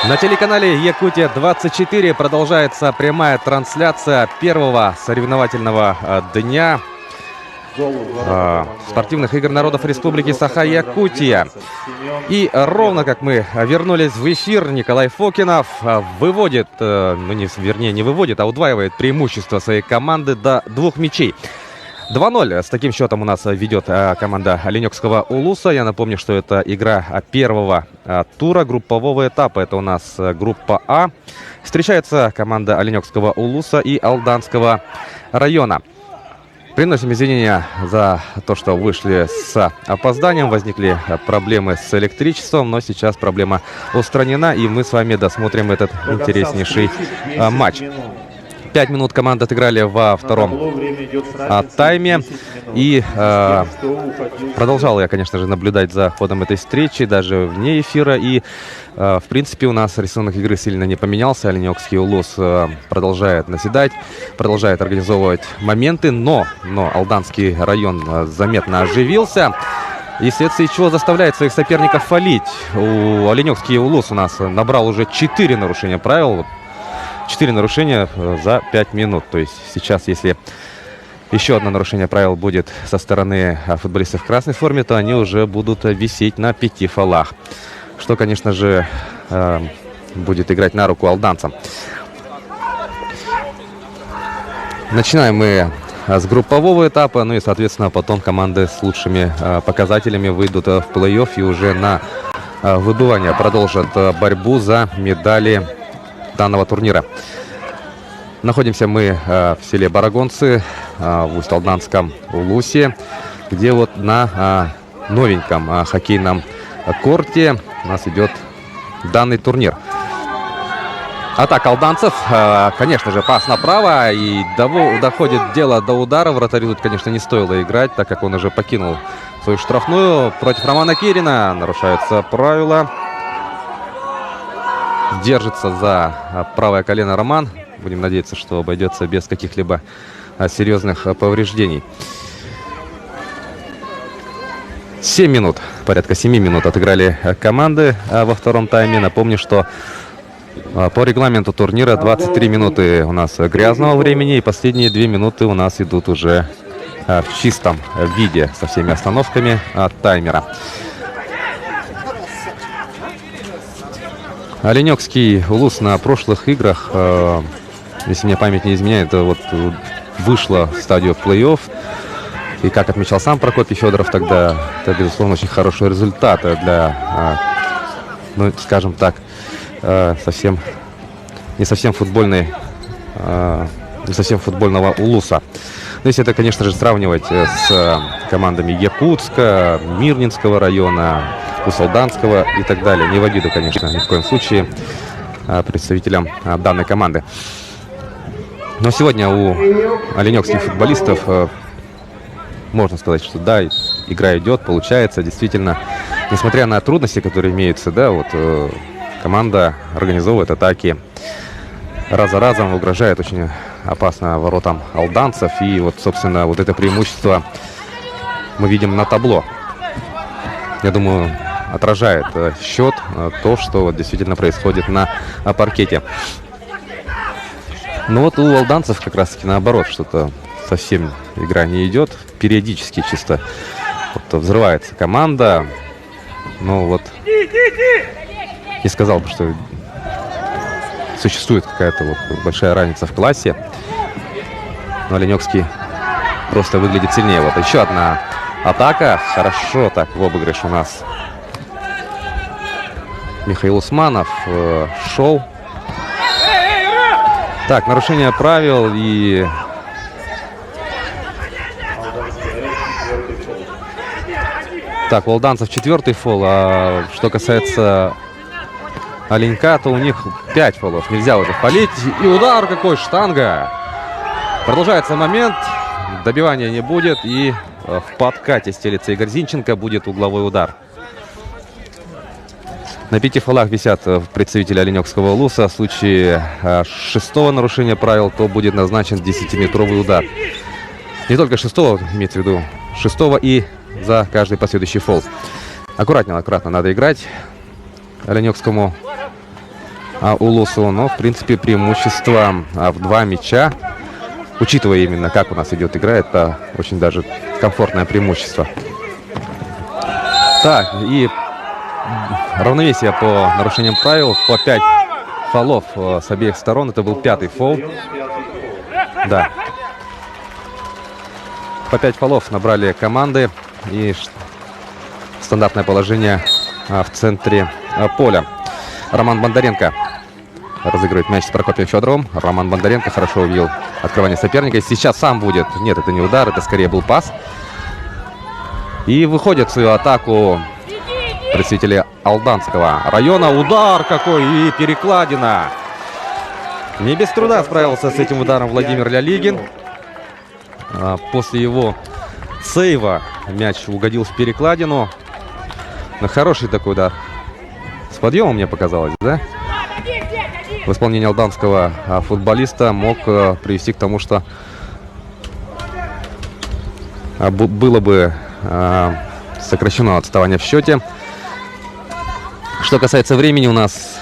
На телеканале Якутия-24 продолжается прямая трансляция первого соревновательного дня спортивных игр народов Республики Саха-Якутия. И ровно как мы вернулись в эфир, Николай Фокинов выводит, не выводит, а удваивает преимущество своей команды до 2 мячей. 2-0. С таким счетом у нас ведет команда Оленёкского Улуса. Я напомню, что это игра первого тура группового этапа. Это у нас группа А. Встречается команда Оленёкского Улуса и Алданского района. Приносим извинения за то, что вышли с опозданием. Возникли проблемы с электричеством, но сейчас проблема устранена, и мы с вами досмотрим этот интереснейший матч. 5 минут команды отыграли во втором тайме. И продолжал я, конечно же, наблюдать за ходом этой встречи, даже вне эфира. И, в принципе, у нас рисунок игры сильно не поменялся. Оленёкский Улус продолжает наседать, продолжает организовывать моменты. Но Алданский район заметно оживился. И вследствие чего заставляет своих соперников фалить. Оленёкский Улус у нас набрал уже 4 нарушения правил. 4 нарушения за 5 минут. То есть сейчас, если еще одно нарушение правил будет со стороны футболистов в красной форме, то они уже будут висеть на 5 фолах. Что, конечно же, будет играть на руку алданцам. Начинаем мы с группового этапа. Ну и, соответственно, потом команды с лучшими показателями выйдут в плей-офф и уже на выбывание продолжат борьбу за медали данного турнира. Находимся мы в селе Барагонцы, в Усть-Алданском Улусе, где вот на новеньком хоккейном корте у нас идет данный турнир. Атака алданцев, конечно же, пас направо, и доходит дело до удара. Вратарю тут, конечно, не стоило играть, так как он уже покинул свою штрафную. Против Романа Кирина нарушаются правила. Держится за правое колено Роман. Будем надеяться, что обойдется без каких-либо серьезных повреждений. 7 минут, порядка 7 минут отыграли команды во втором тайме. Напомню, что по регламенту турнира 23 минуты у нас грязного времени, и последние 2 минуты у нас идут уже в чистом виде со всеми остановками таймера. Оленёкский Улус на прошлых играх, если мне память не изменяет, вот вышла в стадию плей-офф. И как отмечал сам Прокопий Федоров тогда, это, безусловно, очень хороший результат для, ну, скажем так, не совсем футбольного Улуса. Но если это, конечно же, сравнивать с командами Якутска, Мирнинского района, Усть-Алданского и так далее. Не в обиду, конечно, ни в коем случае представителям данной команды. Но сегодня у оленёкских футболистов можно сказать, что да, игра идет, получается. Действительно, несмотря на трудности, которые имеются, да, вот команда организовывает атаки. Раз за разом угрожает очень опасно воротам алданцев. И вот, собственно, вот это преимущество мы видим на табло. Я думаю, отражает счет то, что вот действительно происходит на паркете. Но вот у алданцев как раз таки наоборот, что-то совсем игра не идет. Периодически чисто вот взрывается команда. Ну вот, не сказал бы, что существует какая-то вот большая разница в классе. Но Оленёкский просто выглядит сильнее. Вот еще одна атака. Хорошо так в обыгрыш у нас Михаил Усманов шел. Так, нарушение правил и... Так, у алданцев 4-й фол. А что касается Оленька, то у них 5 фолов. Нельзя уже фолить. И удар какой, штанга. Продолжается момент. Добивания не будет. И в подкате стелится Игорь Зинченко. Будет угловой удар. На 5 фолах висят представители Оленёкского Улуса. В случае 6-го нарушения правил, то будет назначен 10-метровый удар. Не только 6-го, имеется в виду 6-го и за каждый последующий фол. Аккуратно надо играть Оленёкскому Улусу, но в принципе преимущество в 2 мяча, учитывая именно как у нас идет игра, это очень даже комфортное преимущество. Так, и равновесие по нарушениям правил, по 5 фолов с обеих сторон, это был 5-й фол. Да. По 5 фолов набрали команды, и стандартное положение в центре поля. Роман Бондаренко разыгрывает мяч с Прокопием Федоровым. Роман Бондаренко хорошо увидел открывание соперника. Сейчас сам будет. Нет, это не удар, это скорее был пас. И выходит в свою атаку представители Алданского района. Удар какой и перекладина. Не без труда справился с этим ударом Владимир Лялигин. После его сейва мяч угодил в перекладину. Но хороший такой удар. С подъемом, мне показалось, да? В исполнении алданского футболиста мог привести к тому, что было бы сокращено отставание в счете. Что касается времени, у нас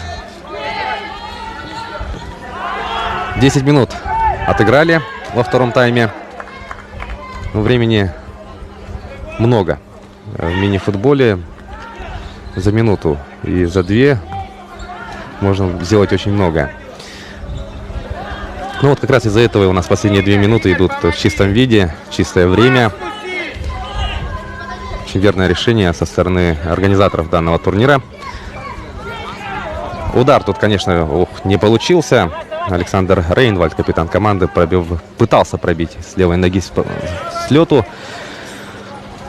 10 минут отыграли во втором тайме. Но времени много в мини-футболе. За минуту и за 2 можно сделать очень многое. Ну вот как раз из-за этого у нас последние 2 минуты идут в чистом виде, чистое время. Очень верное решение со стороны организаторов данного турнира. Удар тут, конечно, не получился. Александр Рейнвальд, капитан команды, пытался пробить с левой ноги с лету.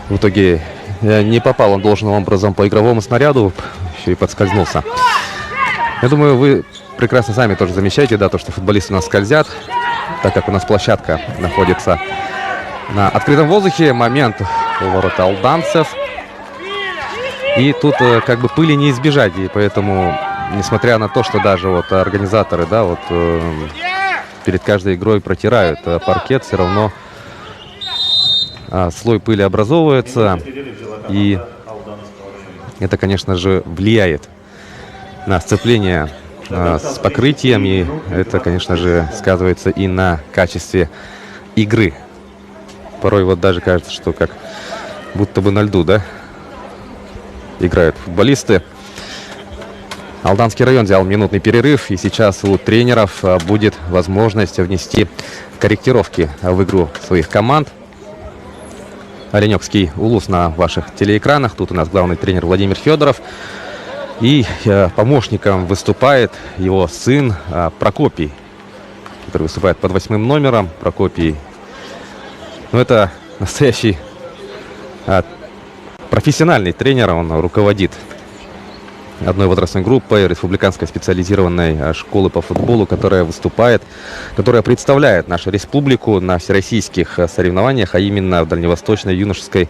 В итоге не попал он должным образом по игровому снаряду, еще и подскользнулся. Я думаю, вы прекрасно сами тоже замечаете, да, то, что футболисты у нас скользят, так как у нас площадка находится на открытом воздухе. Момент у ворот алданцев. И тут как бы пыли не избежать, и поэтому, несмотря на то, что даже вот организаторы, да, вот перед каждой игрой протирают паркет, все равно слой пыли образовывается, и это, конечно же, влияет на сцепление с покрытием, и это, конечно же, сказывается и на качестве игры. Порой вот даже кажется, что как будто бы на льду, да, играют футболисты. Алданский район взял минутный перерыв, и сейчас у тренеров будет возможность внести корректировки в игру своих команд. Оленёкский Улус на ваших телеэкранах. Тут у нас главный тренер Владимир Федоров. И помощником выступает его сын Прокопий, который выступает под 8 номером. Прокопий, ну, это настоящий профессиональный тренер. Он руководит одной возрастной группой республиканской специализированной школы по футболу, которая выступает, которая представляет нашу республику на всероссийских соревнованиях, а именно в Дальневосточной юношеской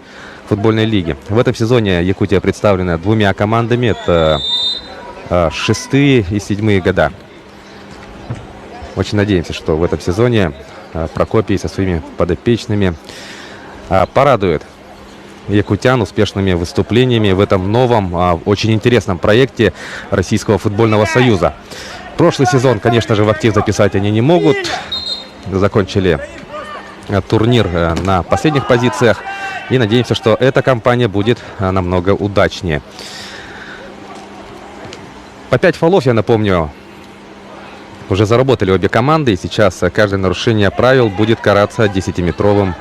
футбольной лиге. В этом сезоне Якутия представлена 2 командами. Это 6-е и 7-е года. Очень надеемся, что в этом сезоне Прокопий со своими подопечными порадует якутян успешными выступлениями в этом новом, очень интересном проекте Российского футбольного союза. Прошлый сезон, конечно же, в актив записать они не могут. Закончили турнир на последних позициях. И надеемся, что эта кампания будет намного удачнее. По 5 фолов, я напомню, уже заработали обе команды. И сейчас каждое нарушение правил будет караться 10-метровым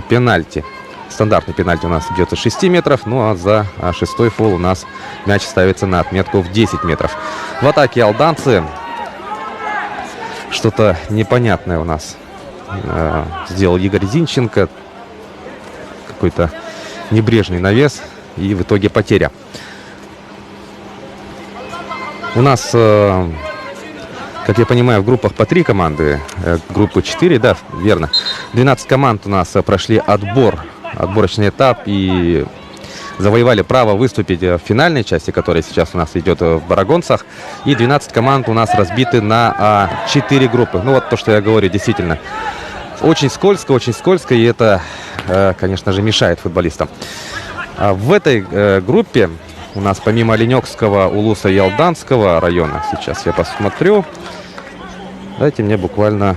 пенальти. Стандартный пенальти у нас бьется с 6 метров, ну а за 6-й фол у нас мяч ставится на отметку в 10 метров. В атаке алданцы. Что-то непонятное у нас сделал Игорь Зинченко. Какой-то небрежный навес, и в итоге потеря. У нас, как я понимаю, в группах по 3 команды, группы 4, да, верно. 12 команд у нас прошли отборочный этап и завоевали право выступить в финальной части, которая сейчас у нас идет в Барагонцах. И 12 команд у нас разбиты на 4 группы. Ну вот то, что я говорю, действительно. Очень скользко, и это, конечно же, мешает футболистам. В этой группе у нас помимо Оленёкского, Улуса и Алданского района, сейчас я посмотрю, дайте мне буквально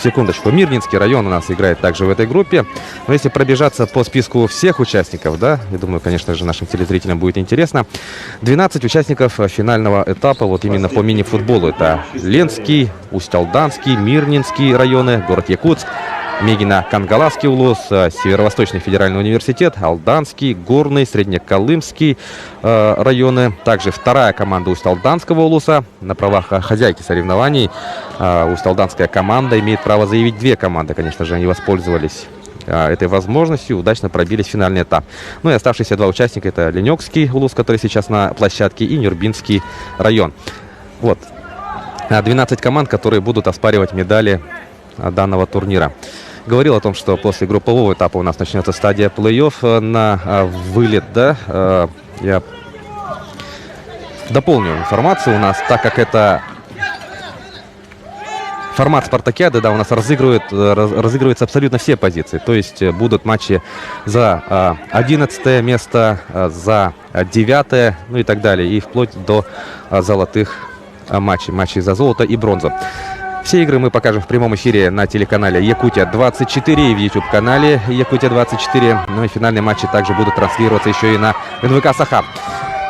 секундочку. Мирнинский район у нас играет также в этой группе. Но если пробежаться по списку всех участников, да, я думаю, конечно же, нашим телезрителям будет интересно. 12 участников финального этапа вот именно по мини-футболу. Это Ленский, Усть-Алданский, Мирнинский районы, город Якутск, Мегино-Кангаласский улус, Северо-Восточный федеральный университет, Алданский, Горный, Среднеколымский районы. Также вторая команда Усть-Алданского улуса. На правах хозяйки соревнований Усть-Алданская команда имеет право заявить две команды. Конечно же, они воспользовались этой возможностью, удачно пробились в финальный этап. Ну и оставшиеся два участника — это Ленёкский улус, который сейчас на площадке, и Нюрбинский район. Вот 12 команд, которые будут оспаривать медали данного турнира. Говорил о том, что после группового этапа у нас начнется стадия плей-офф на вылет, да. Я дополню информацию у нас, так как это формат спартакиады, да, у нас разыгрываются абсолютно все позиции. То есть будут матчи за 11 место, за 9, ну и так далее, и вплоть до золотых матчей за золото и бронзу. Все игры мы покажем в прямом эфире на телеканале Якутия-24 и в YouTube-канале Якутия-24. Ну и финальные матчи также будут транслироваться еще и на НВК «Саха».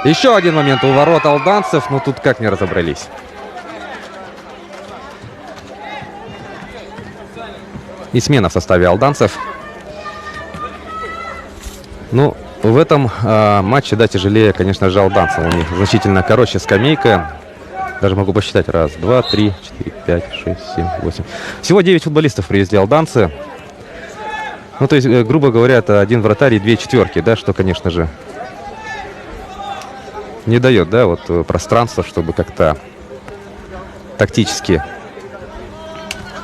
Еще один момент у ворот алданцев. Ну тут как не разобрались. И смена в составе алданцев. Ну, в этом матче, да, тяжелее, конечно же, алданцам. У них значительно короче скамейка. Даже могу посчитать. 1, 2, 3, 4, 5, 6, 7, 8. Всего 9 футболистов привезли алданцы. Ну, то есть, грубо говоря, это один вратарь и 2 четверки, да, что, конечно же, не дает, да, вот пространства, чтобы как-то тактически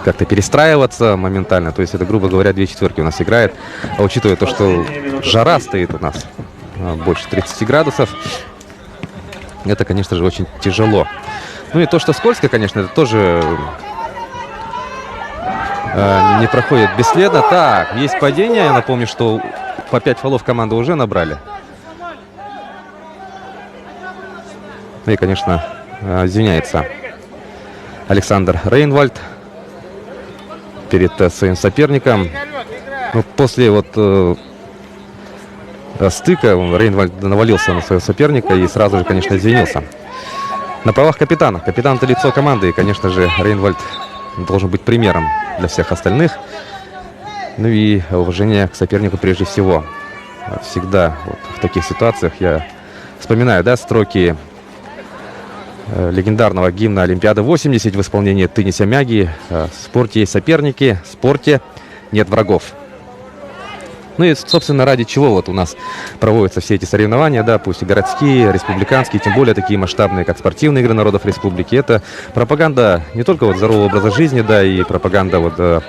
как-то перестраиваться моментально. То есть это, грубо говоря, 2 четверки у нас играет. А учитывая то, что жара стоит у нас больше 30 градусов, это, конечно же, очень тяжело. Ну и то, что скользко, конечно, это тоже не проходит бесследно. Так, есть падение. Я напомню, что по 5 фолов команды уже набрали. Ну и, конечно, извиняется Александр Рейнвальд перед своим соперником. Ну, после вот стыка Рейнвальд навалился на своего соперника и сразу же, конечно, извинился. На правах капитана. Капитан — это лицо команды, и, конечно же, Рейнвальд должен быть примером для всех остальных. Ну и уважение к сопернику прежде всего. Всегда вот в таких ситуациях я вспоминаю, да, строки легендарного гимна Олимпиады 80 в исполнении Тынися Мяги. В спорте есть соперники, в спорте нет врагов. Ну и, собственно, ради чего вот у нас проводятся все эти соревнования, да, пусть и городские, республиканские, тем более такие масштабные, как спортивные игры народов республики. Это пропаганда не только вот здорового образа жизни, да, и пропаганда вот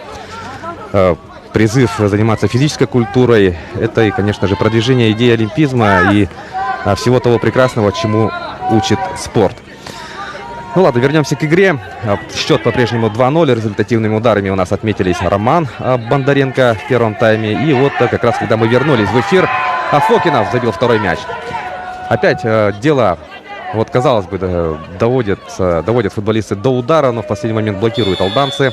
призыв заниматься физической культурой. Это и, конечно же, продвижение идеи олимпизма и всего того прекрасного, чему учит спорт. Ну ладно, вернемся к игре. Счет по-прежнему 2-0. Результативными ударами у нас отметились Роман Бондаренко в первом тайме. И вот как раз, когда мы вернулись в эфир, Фокинов забил второй мяч. Опять дело, вот казалось бы, доводят футболисты до удара, но в последний момент блокируют алданцы.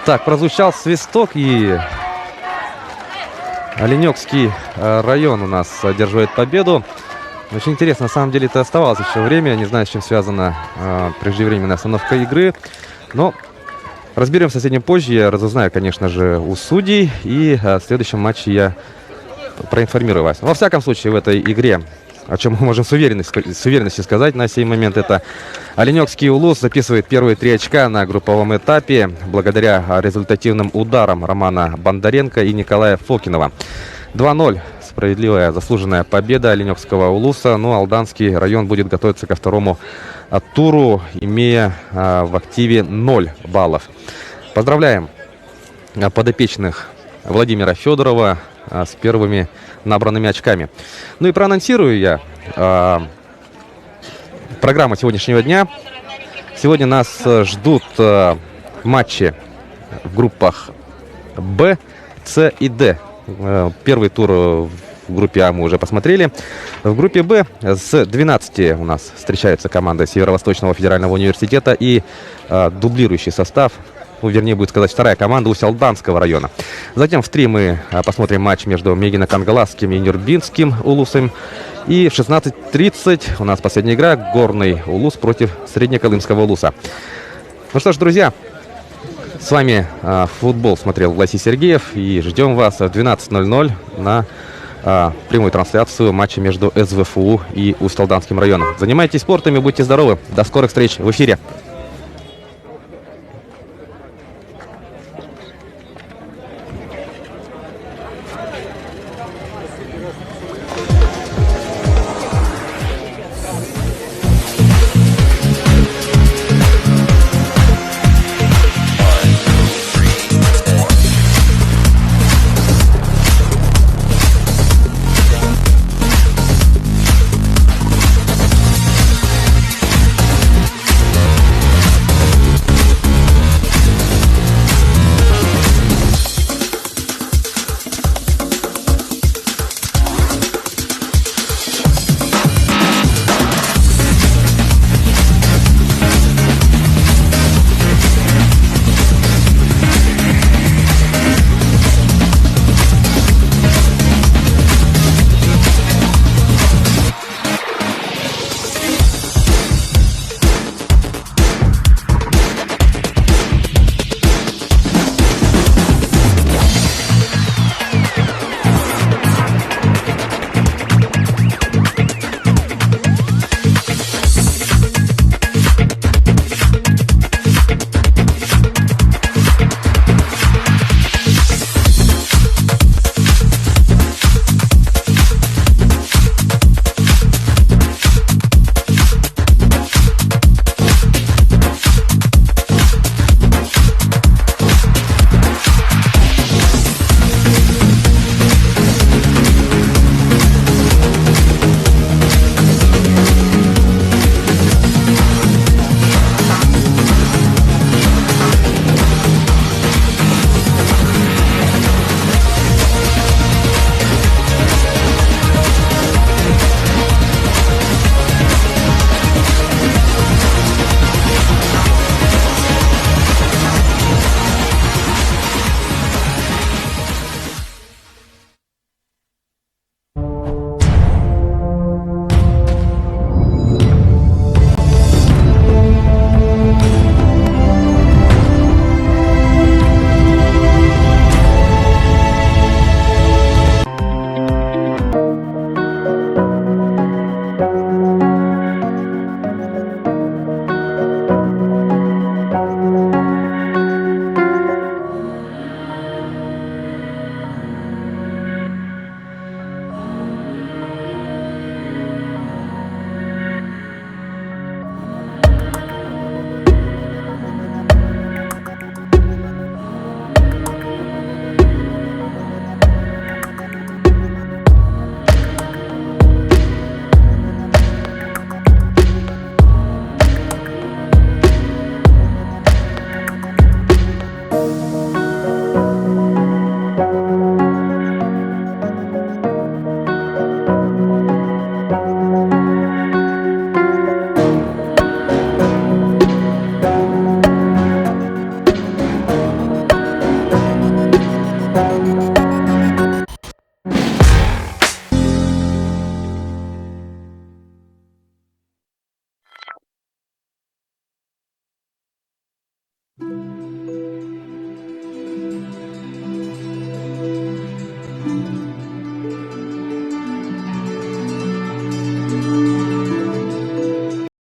Так, прозвучал свисток, и Оленёкский район у нас одерживает победу. Очень интересно, на самом деле, это оставалось еще время. Не знаю, с чем связана преждевременная остановка игры. Но разберемся с этим позже. Я разузнаю, конечно же, у судей. И в следующем матче я проинформирую вас. Во всяком случае, в этой игре, о чем мы можем с уверенностью сказать на сей момент, это Оленёкский улус записывает первые 3 очка на групповом этапе благодаря результативным ударам Романа Бондаренко и Николая Фокинова. 2-0. Справедливая, заслуженная победа Оленёкского улуса. Но Алданский район будет готовиться ко второму туру, имея в активе 0 баллов. Поздравляем подопечных Владимира Федорова с первыми набранными очками. Ну и проанонсирую я программу сегодняшнего дня. Сегодня нас ждут матчи в группах Б, С и Д. Первый тур в группе А мы уже посмотрели. В группе Б с 12 у нас встречаются команды Северо-Восточного федерального университета и дублирующий состав, ну, вернее, будет сказать, вторая команда Усть-Алданского района. Затем в 3 мы посмотрим матч между Мегино-Кангаласским и Нюрбинским улусом. И в 16:30 у нас последняя игра. Горный улус против Среднеколымского улуса. Ну что ж, друзья, с вами футбол смотрел Власий Сергеев. И ждем вас в 12:00 на прямую трансляцию матча между СВФУ и Усть-Алданским районом. Занимайтесь спортом и будьте здоровы. До скорых встреч в эфире.